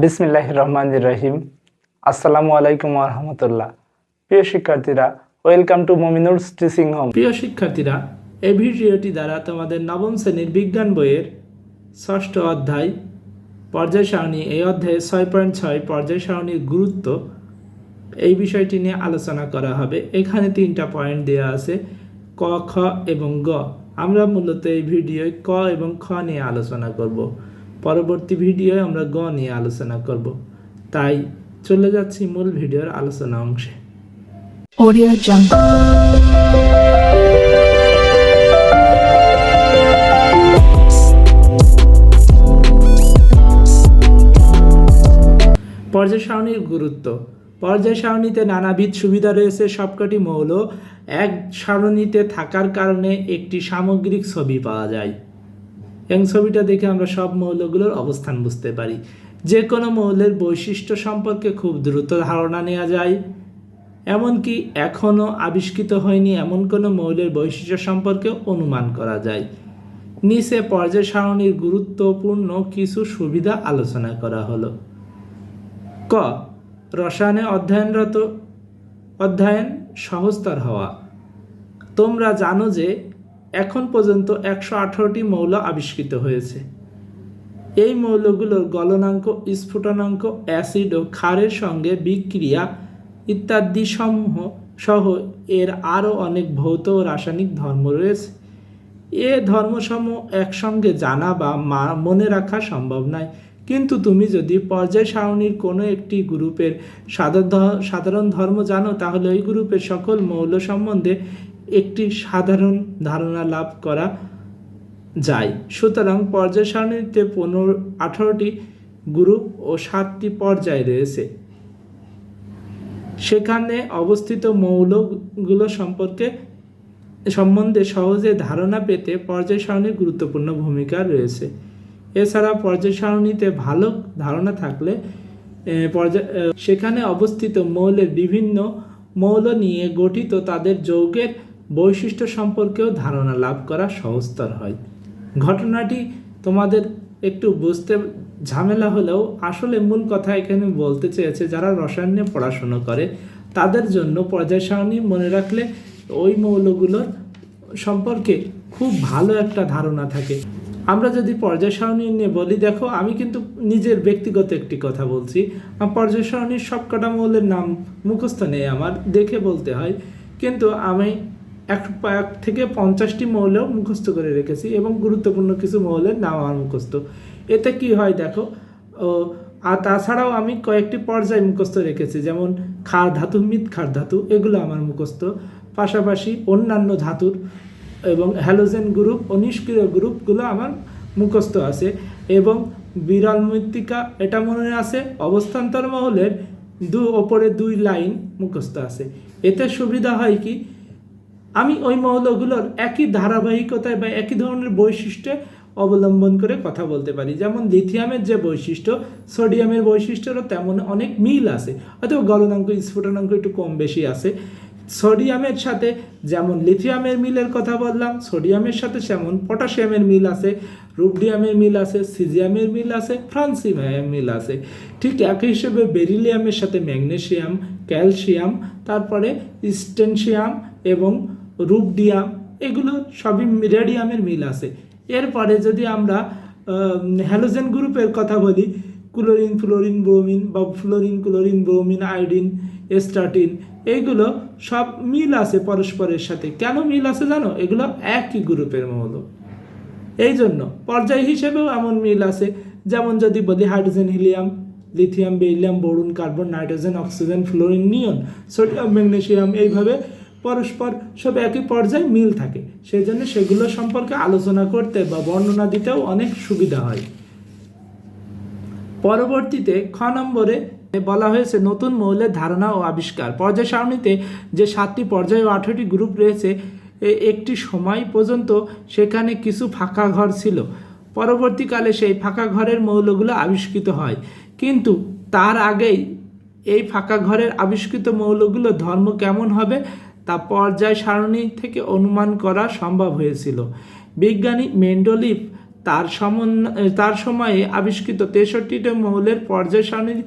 বিসমিল্লাহির রহমানির রহিম। আসসালামু আলাইকুম ওয়া রাহমাতুল্লাহ। প্রিয় শিক্ষার্থীরা, ওয়েলকাম টু মুমিনুরস টিচিং হোম। প্রিয় শিক্ষার্থীরা, এই ভিডিওটি দ্বারা তোমাদের নবম শ্রেণীর বিজ্ঞান বইয়ের ষষ্ঠ অধ্যায় পর্যায় সারণী, এই অধ্যায়ে 6.6 পর্যায় সারণীর গুরুত্ব, এই বিষয়টি নিয়ে আলোচনা করা হবে। এখানে 3টা পয়েন্ট দেওয়া আছে, ক, খ এবং গ। আমরা মূলত এই ভিডিওয় ক এবং খ নিয়ে আলোচনা করব। পরবর্তী ভিডিওয় আমরা গ নিয়ে আলোচনা করব। তাই চলে যাচ্ছি মূল ভিডিওর আলোচনা অংশে। Audio Jungle. পর্যায় সারণীর গুরুত্ব। পর্যায় সারণীতে নানাবিধ সুবিধা রয়েছে। সবকটি মৌল এক সারণীতে থাকার কারণে একটি সামগ্রিক ছবি পাওয়া যায়। এই ছবিটা দেখে আমরা সব মৌলগুলোর অবস্থান বুঝতে পারি। যে কোনো মৌলের বৈশিষ্ট্য সম্পর্কে খুব দ্রুত ধারণা নেওয়া যায়। এমনকি এখনও আবিষ্কৃত হয়নি এমন কোনো মৌলের বৈশিষ্ট্য সম্পর্কে অনুমান করা যায়। নিচে পর্যায় সারণীর গুরুত্বপূর্ণ কিছু সুবিধা আলোচনা করা হলো। ক, রসায়নে অধ্যয়ন সহজতর হওয়া। তোমরা জানো যে এখন পর্যন্ত 118টি মৌল আবিষ্কৃত হয়েছে। এই মৌলগুলোর গলনাঙ্ক, স্ফুটনাঙ্ক, অ্যাসিড ও ক্ষারের সঙ্গে বিক্রিয়া ইত্যাদি সমূহ সহ এর আরও অনেক ভৌত ও রাসায়নিক ধর্ম রয়েছে। এ ধর্মসমূহ একসঙ্গে জানা বা মনে রাখা সম্ভব নয়। কিন্তু তুমি যদি পর্যায় সারণীর কোনো একটি গ্রুপের সাধারণ ধর্ম জানো, তাহলে ওই গ্রুপের সকল মৌল সম্বন্ধে একটি সাধারণ ধারণা লাভ করা যায়। সুতরাং পর্যায় সারণীতে 18টি গ্রুপ ও 7টি পর্যায় রয়েছে। সেখানে অবস্থিত মৌলগুলো সম্বন্ধে সহজে ধারণা পেতে পর্যায় সারণীর গুরুত্বপূর্ণ ভূমিকা রয়েছে। এছাড়া পর্যায় সারণীতে ভালো ধারণা থাকলে সেখানে অবস্থিত মৌলের বিভিন্ন মৌল নিয়ে গঠিত তাদের যৌগের বৈশিষ্ট্য সম্পর্কেও ধারণা লাভ করা সহজতর হয়। ঘটনাটি তোমাদের একটু বুঝতে ঝামেলা হলেও আসলে মূল কথা এখানে বলতে চেয়েছে, যারা রসায়ন নিয়ে পড়াশোনা করে তাদের জন্য পর্যায় সারণী মনে রাখলে ওই মৌলগুলোর সম্পর্কে খুব ভালো একটা ধারণা থাকে। আমরা যদি পর্যায় সারণী নিয়ে বলি, দেখো আমি কিন্তু নিজের ব্যক্তিগত একটি কথা বলছি। পর্যায় সারণীর সবকটা মৌলের নাম মুখস্থ নেই, আমার দেখে বলতে হয়। কিন্তু আমি 1 থেকে 50টি মৌলও মুখস্থ করে রেখেছি এবং গুরুত্বপূর্ণ কিছু মৌলের নাম আমার মুখস্থ। এতে কি হয় দেখো, আর তাছাড়াও আমি কয়েকটি পর্যায় মুখস্থ রেখেছি, যেমন ক্ষার ধাতু, মৃৎ ক্ষার ধাতু, এগুলো আমার মুখস্থ। পাশাপাশি অন্যান্য ধাতুর এবং হ্যালোজেন গ্রুপ ও নিষ্ক্রিয় গ্রুপগুলো আমার মুখস্থ আছে। এবং বিরল মৃত্তিকা, এটা মনে আছে। অবস্থান্তর মৌলের ওপরে 2 লাইন মুখস্থ আছে। এতে সুবিধা হয় কি, আমি ওই মৌলগুলোর একই ধারাবাহিকতায় বা একই ধরনের বৈশিষ্ট্যে অবলম্বন করে কথা বলতে পারি। যেমন লিথিয়ামের যে বৈশিষ্ট্য, সোডিয়ামের বৈশিষ্ট্যেরও তেমন অনেক মিল আছে, হয়তো গলনাঙ্ক, স্ফুটনাঙ্ক একটু কম বেশি আছে। সোডিয়ামের সাথে যেমন লিথিয়ামের মিলের কথা বললাম, সোডিয়ামের সাথে যেমন পটাশিয়ামের মিল আছে, রুবিডিয়ামের মিল আছে, সিজিয়ামের মিল আছে, ফ্রান্সিয়ামের মিল আছে। ঠিক একই হিসেবে বেরিলিয়ামের সাথে ম্যাগনেসিয়াম, ক্যালসিয়াম, তারপরে স্টেনসিয়াম এবং রুবিডিয়াম, এগুলো সবই রেডিয়ামের মিল আছে। এরপরে যদি আমরা হ্যালোজেন গ্রুপের কথা বলি, ক্লোরিন, ফ্লোরিন, ব্রোমিন বা ফ্লোরিন, ক্লোরিন, ব্রোমিন, আয়োডিন, স্টার্টিন, এইগুলো সব মিল আছে পরস্পরের সাথে। কেন মিল আছে জানো? এগুলো একই গ্রুপের মৌল, এই জন্য। পর্যায় হিসেবেও এমন মিল আছে, যেমন যদি বলি hydrogen, helium, lithium, beryllium, boron, carbon, nitrogen, oxygen, fluorine, neon, sodium, magnesium, এইভাবে পরস্পর সব একই পর্যায়ে মিল থাকে। সেই জন্য সেগুলো সম্পর্কে আলোচনা করতে বা বর্ণনা দিতেও অনেক সুবিধা হয়। পরবর্তীতে খ নম্বরে বলা হয়েছে নতুন মৌলের ধারণা ও আবিষ্কার। পর্যায় সারণীতে যে 7টি পর্যায় ও 18টি গ্রুপ রয়েছে, একটি সময় পর্যন্ত সেখানে কিছু ফাঁকা ঘর ছিল। পরবর্তীকালে সেই ফাঁকা ঘরের মৌলগুলো আবিষ্কৃত হয়, কিন্তু তার আগেই এই ফাঁকা ঘরের আবিষ্কৃত মৌলগুলো ধর্ম কেমন হবে তা পর্যায় সারণী থেকে অনুমান করা সম্ভব হয়েছিল। বিজ্ঞানী মেন্ডেলিভ তার সময়ে আবিষ্কৃত 63টি মৌলের পর্যায় সারণীর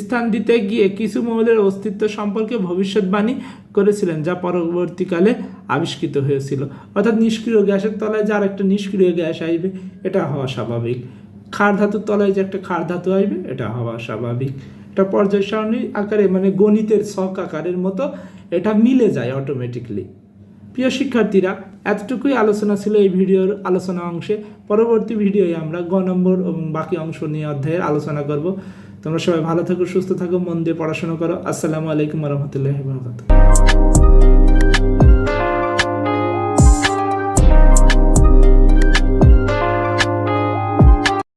স্থান দিতে গিয়ে কিছু মৌলের অস্তিত্ব সম্পর্কে ভবিষ্যৎবাণী করেছিলেন, যা পরবর্তীকালে আবিষ্কৃত হয়েছিল। অর্থাৎ নিষ্ক্রিয় গ্যাসের তলায় যে আরেকটা নিষ্ক্রিয় গ্যাস আসবে, এটা হওয়া স্বাভাবিক। ক্ষার ধাতুর তলায় যে একটা ক্ষার ধাতু আসবে, এটা হওয়া স্বাভাবিক। এটা পর্যায় সারণী আকারে, মানে গণিতের ছক আকারের মতো এটা মিলে যায় অটোমেটিকলি। প্রিয় শিক্ষার্থীরা, এতটুকুই আলোচনা ছিল এই ভিডিওর আলোচনা অংশে। পরবর্তী ভিডিওয়ে আমরা গ নম্বর এবং বাকি অংশ নিয়ে অধ্যায়ের আলোচনা করব। তোমরা সবাই ভালো থাকো, সুস্থ থাকো, মন দিয়ে পড়াশোনা করো। আসসালামু আলাইকুম রহমতুল্লাহি ওয়া বারাকাতুহু।